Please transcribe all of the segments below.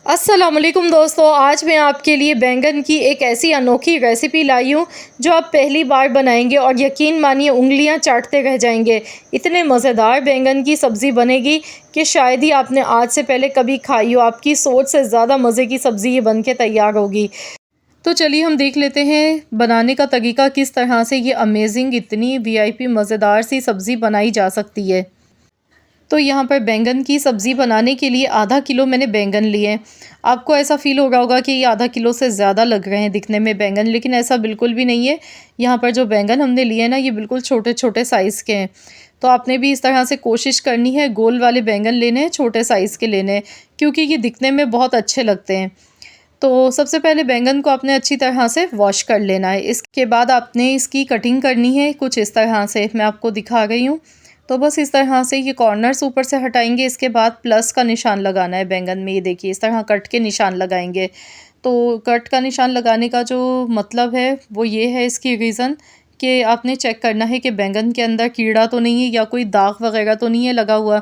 अस्सलामुअलैकुम दोस्तों, आज मैं आपके लिए बैंगन की एक ऐसी अनोखी रेसिपी लाई हूँ जो आप पहली बार बनाएंगे और यकीन मानिए उंगलियां चाटते रह जाएंगे। इतने मज़ेदार बैंगन की सब्ज़ी बनेगी कि शायद ही आपने आज से पहले कभी खाई हो। आपकी सोच से ज़्यादा मज़े की सब्ज़ी ये बन के तैयार होगी। तो चलिए हम देख लेते हैं बनाने का तरीका, किस तरह से ये अमेजिंग इतनी वीआईपी मज़ेदार सी सब्ज़ी बनाई जा सकती है। तो यहाँ पर बैंगन की सब्ज़ी बनाने के लिए आधा किलो मैंने बैंगन लिए हैं। आपको ऐसा फ़ील हो रहा होगा कि ये आधा किलो से ज़्यादा लग रहे हैं दिखने में बैंगन, लेकिन ऐसा बिल्कुल भी नहीं है। यहाँ पर जो बैंगन हमने लिए हैं ना, ये बिल्कुल छोटे छोटे साइज़ के हैं। तो आपने भी इस तरह से कोशिश करनी है, गोल वाले बैंगन लेने हैं, छोटे साइज़ के लेने हैं, क्योंकि ये दिखने में बहुत अच्छे लगते हैं। तो सबसे पहले बैंगन को आपने अच्छी तरह से वॉश कर लेना है। इसके बाद आपने इसकी कटिंग करनी है कुछ इस तरह से, मैं आपको दिखा रही हूँ। तो बस इस तरह से ये कॉर्नर्स ऊपर से हटाएंगे। इसके बाद प्लस का निशान लगाना है बैंगन में। ये देखिए इस तरह कट के निशान लगाएंगे। तो कट का निशान लगाने का जो मतलब है वो ये है, इसकी रीज़न कि आपने चेक करना है कि बैंगन के अंदर कीड़ा तो नहीं है या कोई दाग वगैरह तो नहीं है लगा हुआ,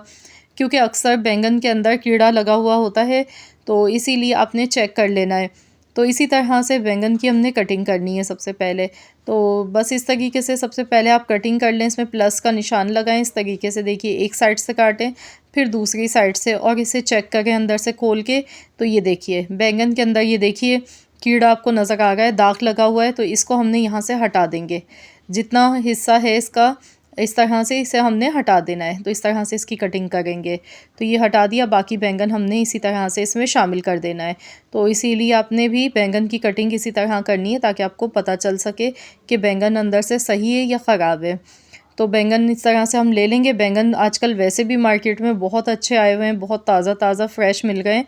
क्योंकि अक्सर बैंगन के अंदर कीड़ा लगा हुआ होता है। तो इसीलिए आपने चेक कर लेना है। तो इसी तरह से बैंगन की हमने कटिंग करनी है सबसे पहले। तो बस इस तरीके से सबसे पहले आप कटिंग कर लें, इसमें प्लस का निशान लगाएं। इस तरीके से देखिए, एक साइड से काटें, फिर दूसरी साइड से, और इसे चेक करें अंदर से खोल के। तो ये देखिए बैंगन के अंदर ये देखिए कीड़ा आपको नज़र आ रहा है, दाग लगा हुआ है। तो इसको हमने यहाँ से हटा देंगे। जितना हिस्सा है इसका, इस तरह से इसे हमने हटा देना है। तो इस तरह से इसकी कटिंग करेंगे। तो ये हटा दिया, बाकी बैंगन हमने इसी तरह से इसमें शामिल कर देना है। तो इसीलिए आपने भी बैंगन की कटिंग इसी तरह करनी है, ताकि आपको पता चल सके कि बैंगन अंदर से सही है या ख़राब है। तो बैंगन इस तरह से हम ले लेंगे। बैंगन आजकल वैसे भी मार्केट में बहुत अच्छे आए हुए हैं, बहुत ताज़ा ताज़ा फ्रेश मिल गए हैं।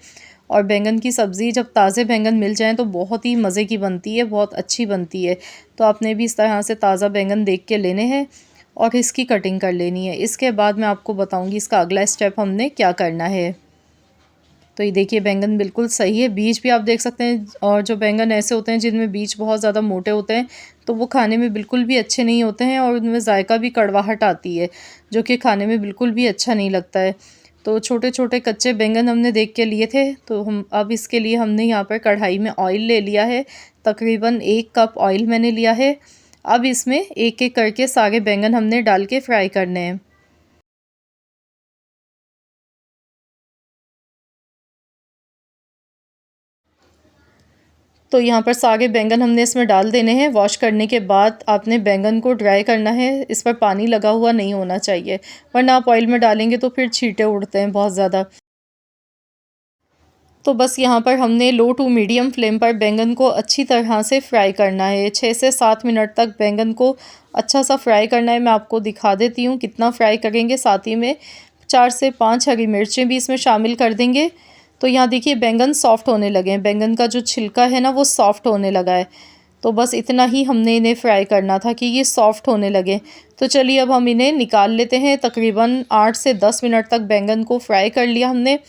और बैंगन की सब्ज़ी जब ताज़े बैंगन मिल जाएँ तो बहुत ही मज़े की बनती है, बहुत अच्छी बनती है। तो आपने भी इस तरह से ताज़ा बैंगन देख के लेने हैं और इसकी कटिंग कर लेनी है। इसके बाद मैं आपको बताऊंगी इसका अगला स्टेप हमने क्या करना है। तो ये देखिए बैंगन बिल्कुल सही है, बीज भी आप देख सकते हैं। और जो बैंगन ऐसे होते हैं जिनमें बीज बहुत ज़्यादा मोटे होते हैं, तो वो खाने में बिल्कुल भी अच्छे नहीं होते हैं और उनमें जायका भी कड़वाहट आती है, जो कि खाने में बिल्कुल भी अच्छा नहीं लगता है। तो छोटे छोटे कच्चे बैंगन हमने देख के लिए थे। तो हम अब इसके लिए हमने यहाँ पर कढ़ाई में ऑयल ले लिया है। तकरीबन 1 कप ऑयल मैंने लिया है। अब इसमें एक एक करके सारे बैंगन हमने डाल के फ्राई करने हैं। तो यहाँ पर सारे बैंगन हमने इसमें डाल देने हैं। वॉश करने के बाद आपने बैंगन को ड्राई करना है। इस पर पानी लगा हुआ नहीं होना चाहिए, वरना आप ऑयल में डालेंगे तो फिर छींटे उड़ते हैं बहुत ज़्यादा। तो बस यहाँ पर हमने लो टू मीडियम फ्लेम पर बैंगन को अच्छी तरह से फ्राई करना है। 6 से 7 मिनट तक बैंगन को अच्छा सा फ्राई करना है। मैं आपको दिखा देती हूँ कितना फ्राई करेंगे। साथ ही में 4 से 5 हरी मिर्चें भी इसमें शामिल कर देंगे। तो यहाँ देखिए बैंगन सॉफ्ट होने लगे हैं। बैंगन का जो छिलका है ना, वो सॉफ्ट होने लगा है। तो बस इतना ही हमने इन्हें फ्राई करना था कि ये सॉफ्ट होने लगे। तो चलिए अब हम इन्हें निकाल लेते हैं। तकरीबन 8 से 10 मिनट तक बैंगन को फ्राई कर लिया हमने।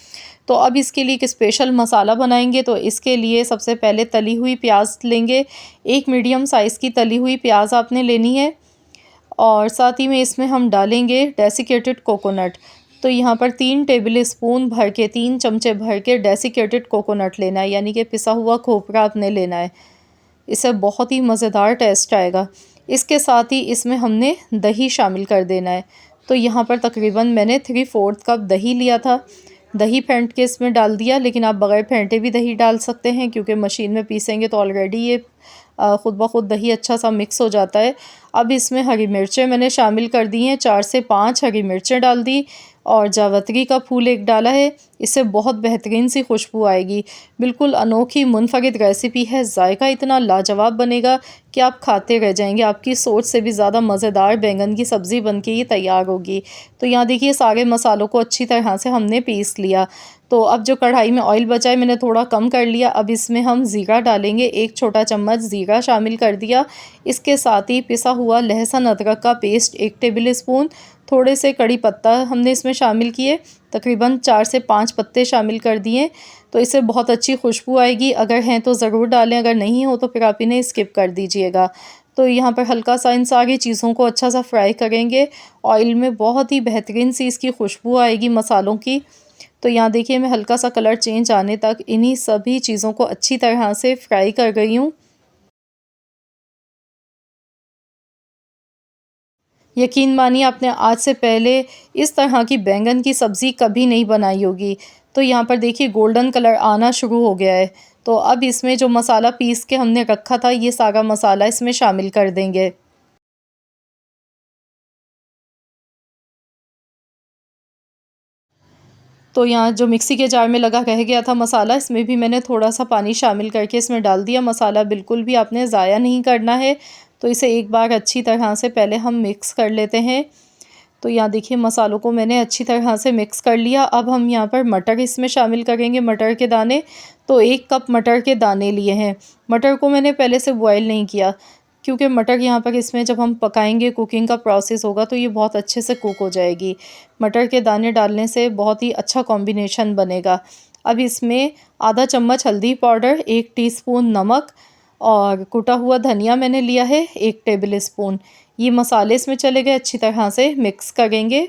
तो अब इसके लिए एक स्पेशल मसाला बनाएंगे। तो इसके लिए सबसे पहले तली हुई प्याज लेंगे। एक मीडियम साइज़ की तली हुई प्याज आपने लेनी है। और साथ ही में इसमें हम डालेंगे डेसिकेटेड कोकोनट। तो यहाँ पर 3 टेबल स्पून भर के, 3 चमचे भर के डेसिकेटेड कोकोनट लेना है, यानी कि पिसा हुआ खोपरा आपने लेना है। इससे बहुत ही मज़ेदार टेस्ट आएगा। इसके साथ ही इसमें हमने दही शामिल कर देना है। तो यहाँ पर तकरीबन मैंने 3/4 कप दही लिया था। दही फेंट के इसमें डाल दिया, लेकिन आप बगैर फेंटे भी दही डाल सकते हैं, क्योंकि मशीन में पीसेंगे तो ऑलरेडी ये ख़ुद ब खुद दही अच्छा सा मिक्स हो जाता है। अब इसमें हरी मिर्चें मैंने शामिल कर दी हैं। 4 से 5 हरी मिर्चें डाल दी और जावित्री का फूल एक डाला है। इससे बहुत बेहतरीन सी खुशबू आएगी। बिल्कुल अनोखी मुनफरिद रेसिपी है। जायका इतना लाजवाब बनेगा कि आप खाते रह जाएंगे। आपकी सोच से भी ज़्यादा मज़ेदार बैंगन की सब्ज़ी बन के ये तैयार होगी। तो यहाँ देखिए सारे मसालों को अच्छी तरह से हमने पीस लिया। तो अब जो कढ़ाई में ऑयल बचा है मैंने थोड़ा कम कर लिया। अब इसमें हम ज़ीरा डालेंगे। 1 छोटा चम्मच ज़ीरा शामिल कर दिया। इसके साथ ही पिसा हुआ लहसुन अदरक का पेस्ट 1 टेबल स्पून, थोड़े से कड़ी पत्ता हमने इसमें शामिल किए। तकरीबन 4 से 5 पत्ते शामिल कर दिए। तो इससे बहुत अच्छी खुशबू आएगी। अगर हैं तो ज़रूर डालें, अगर नहीं हो तो फिर आप इन्हें स्किप कर दीजिएगा। तो यहाँ पर हल्का सा इन सारी चीज़ों को अच्छा सा फ्राई करेंगे ऑयल में। बहुत ही बेहतरीन सी इसकी खुशबू आएगी मसालों की। तो यहाँ देखिए मैं हल्का सा कलर चेंज आने तक इन्हीं सभी चीज़ों को अच्छी तरह से फ्राई कर गई हूँ। यकीन मानिए आपने आज से पहले इस तरह की बैंगन की सब्ज़ी कभी नहीं बनाई होगी। तो यहाँ पर देखिए गोल्डन कलर आना शुरू हो गया है। तो अब इसमें जो मसाला पीस के हमने रखा था, ये सारा मसाला इसमें शामिल कर देंगे। तो यहाँ जो मिक्सी के जार में लगा रह गया था मसाला, इसमें भी मैंने थोड़ा-सा पानी शामिल करके इसमें डाल दिया। मसाला बिल्कुल भी आपने ज़ाया नहीं करना है। तो इसे एक बार अच्छी तरह से पहले हम मिक्स कर लेते हैं। तो यहाँ देखिए मसालों को मैंने अच्छी तरह से मिक्स कर लिया। अब हम यहाँ पर मटर इसमें शामिल करेंगे, मटर के दाने। तो 1 कप मटर के दाने लिए हैं। मटर को मैंने पहले से बॉयल नहीं किया, क्योंकि मटर यहाँ पर इसमें जब हम पकाएंगे, कुकिंग का प्रोसेस होगा तो ये बहुत अच्छे से कुक हो जाएगी। मटर के दाने डालने से बहुत ही अच्छा कॉम्बिनेशन बनेगा। अब इसमें आधा चम्मच हल्दी पाउडर, 1 टीस्पून नमक और कुटा हुआ धनिया मैंने लिया है 1 टेबल स्पून। ये मसाले इसमें चले गए, अच्छी तरह से मिक्स करेंगे।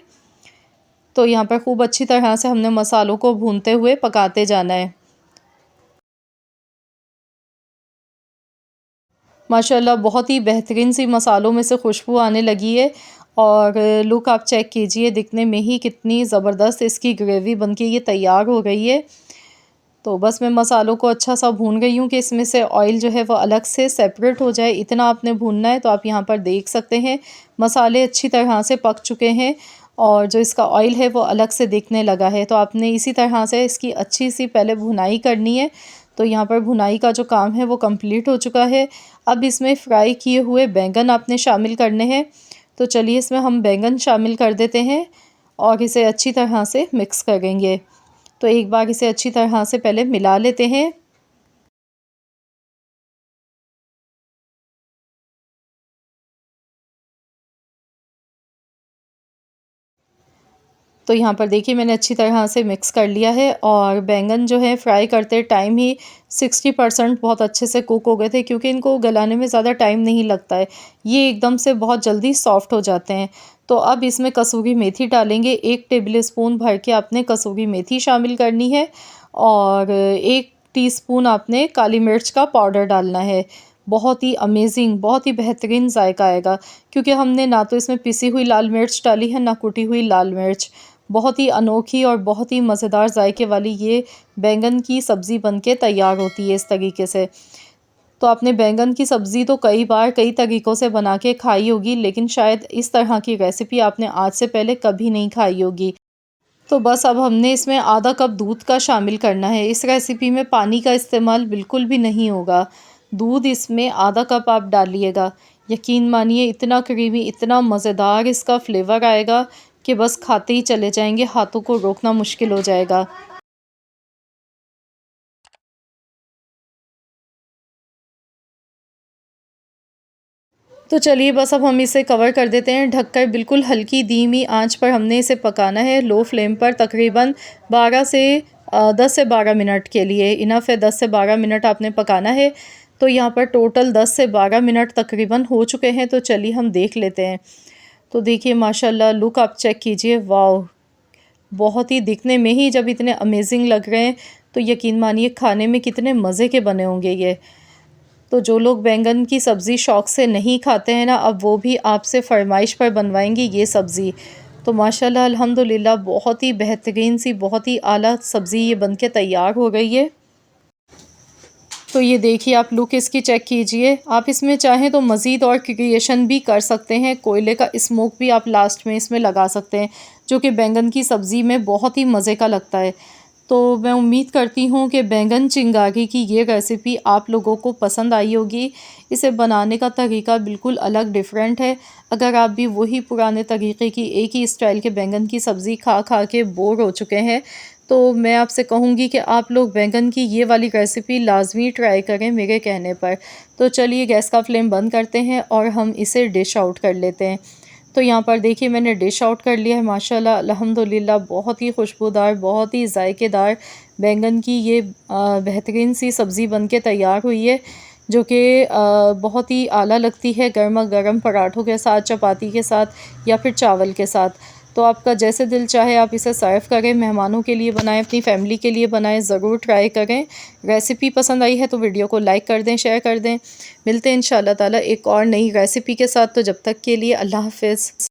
तो यहाँ पर खूब अच्छी तरह से हमने मसालों को भूनते हुए पकाते जाना है। माशाल्लाह बहुत ही बेहतरीन सी मसालों में से खुशबू आने लगी है और लुक आप चेक कीजिए, दिखने में ही कितनी ज़बरदस्त इसकी ग्रेवी बनके ये तैयार हो गई है। तो बस मैं मसालों को अच्छा सा भून गई हूँ कि इसमें से ऑयल जो है वो अलग से सेपरेट हो जाए, इतना आपने भूनना है। तो आप यहाँ पर देख सकते हैं मसाले अच्छी तरह से पक चुके हैं और जो इसका ऑयल है वो अलग से दिखने लगा है। तो आपने इसी तरह से इसकी अच्छी सी पहले भुनाई करनी है। तो यहाँ पर भुनाई का जो काम है वो कंप्लीट हो चुका है। अब इसमें फ्राई किए हुए बैंगन आपने शामिल करने हैं। तो चलिए इसमें हम बैंगन शामिल कर देते हैं और इसे अच्छी तरह से मिक्स करेंगे। तो एक बार इसे अच्छी तरह से पहले मिला लेते हैं। तो यहाँ पर देखिए मैंने अच्छी तरह से मिक्स कर लिया है और बैंगन जो है फ्राई करते टाइम ही 60% बहुत अच्छे से कुक हो गए थे, क्योंकि इनको गलाने में ज़्यादा टाइम नहीं लगता है। ये एकदम से बहुत जल्दी सॉफ्ट हो जाते हैं। तो अब इसमें कसूरी मेथी डालेंगे, 1 टेबल स्पून भर के आपने कसूरी मेथी शामिल करनी है और 1 टीस्पून आपने काली मिर्च का पाउडर डालना है। बहुत ही अमेज़िंग, बहुत ही बेहतरीन जायका आएगा, क्योंकि हमने ना तो इसमें पिसी हुई लाल मिर्च डाली है, ना कुटी हुई लाल मिर्च। बहुत ही अनोखी और बहुत ही मज़ेदार जायके वाली ये बैंगन की सब्ज़ी बनके तैयार होती है इस तरीके से। तो आपने बैंगन की सब्ज़ी तो कई बार कई तरीक़ों से बना के खाई होगी, लेकिन शायद इस तरह की रेसिपी आपने आज से पहले कभी नहीं खाई होगी। तो बस अब हमने इसमें आधा कप दूध का शामिल करना है। इस रेसिपी में पानी का इस्तेमाल बिल्कुल भी नहीं होगा। दूध इसमें आधा कप आप डालिएगा। यकीन मानिए इतना क्रीमी, इतना मज़ेदार इसका फ्लेवर आएगा कि बस खाते ही चले जाएँगे, हाथों को रोकना मुश्किल हो जाएगा। तो चलिए बस अब हम इसे कवर कर देते हैं ढककर। बिल्कुल हल्की धीमी आंच पर हमने इसे पकाना है, लो फ्लेम पर तकरीबन 10 से 12 मिनट के लिए इनफ है। 10 से 12 मिनट आपने पकाना है। तो यहाँ पर टोटल 10 से 12 मिनट तकरीबन हो चुके हैं। तो चलिए हम देख लेते हैं। तो देखिए माशाल्लाह लुक आप चेक कीजिए, वाओ! बहुत ही दिखने में ही जब इतने अमेज़िंग लग रहे हैं, तो यकीन मानिए खाने में कितने मज़े के बने होंगे ये। तो जो लोग बैंगन की सब्ज़ी शौक़ से नहीं खाते हैं ना, अब वो भी आपसे फ़रमाइश पर बनवाएँगे ये सब्ज़ी। तो माशाल्लाह अल्हम्दुलिल्लाह बहुत ही बेहतरीन सी, बहुत ही आला सब्ज़ी ये बन के तैयार हो गई है। तो ये देखिए आप लुक इसकी चेक कीजिए। आप इसमें चाहें तो मज़ीद और क्रिएशन भी कर सकते हैं। कोयले का स्मोक भी आप लास्ट में इसमें लगा सकते हैं, जो कि बैंगन की सब्ज़ी में बहुत ही मज़े का लगता है। तो मैं उम्मीद करती हूँ कि बैंगन चिंगारी की ये रेसिपी आप लोगों को पसंद आई होगी। इसे बनाने का तरीका बिल्कुल अलग डिफरेंट है। अगर आप भी वही पुराने तरीके की एक ही स्टाइल के बैंगन की सब्ज़ी खा खा के बोर हो चुके हैं, तो मैं आपसे कहूँगी कि आप लोग बैंगन की ये वाली रेसिपी लाज़मी ट्राई करें मेरे कहने पर। तो चलिए गैस का फ्लेम बंद करते हैं और हम इसे डिश आउट कर लेते हैं। तो यहाँ पर देखिए मैंने डिश आउट कर लिया है। माशाल्लाह अल्हम्दुलिल्लाह बहुत ही खुशबूदार, बहुत ही जायकेदार बैंगन की ये बेहतरीन सी सब्ज़ी बनके तैयार हुई है, जो कि बहुत ही आला लगती है गर्मा गर्म पराठों के साथ, चपाती के साथ या फिर चावल के साथ। तो आपका जैसे दिल चाहे आप इसे सर्व करें, मेहमानों के लिए बनाएं, अपनी फैमिली के लिए बनाएं, ज़रूर ट्राई करें। रेसिपी पसंद आई है तो वीडियो को लाइक कर दें, शेयर कर दें। मिलते हैं इंशाअल्लाह ताला एक और नई रेसिपी के साथ। तो जब तक के लिए अल्लाह हाफ़िज़।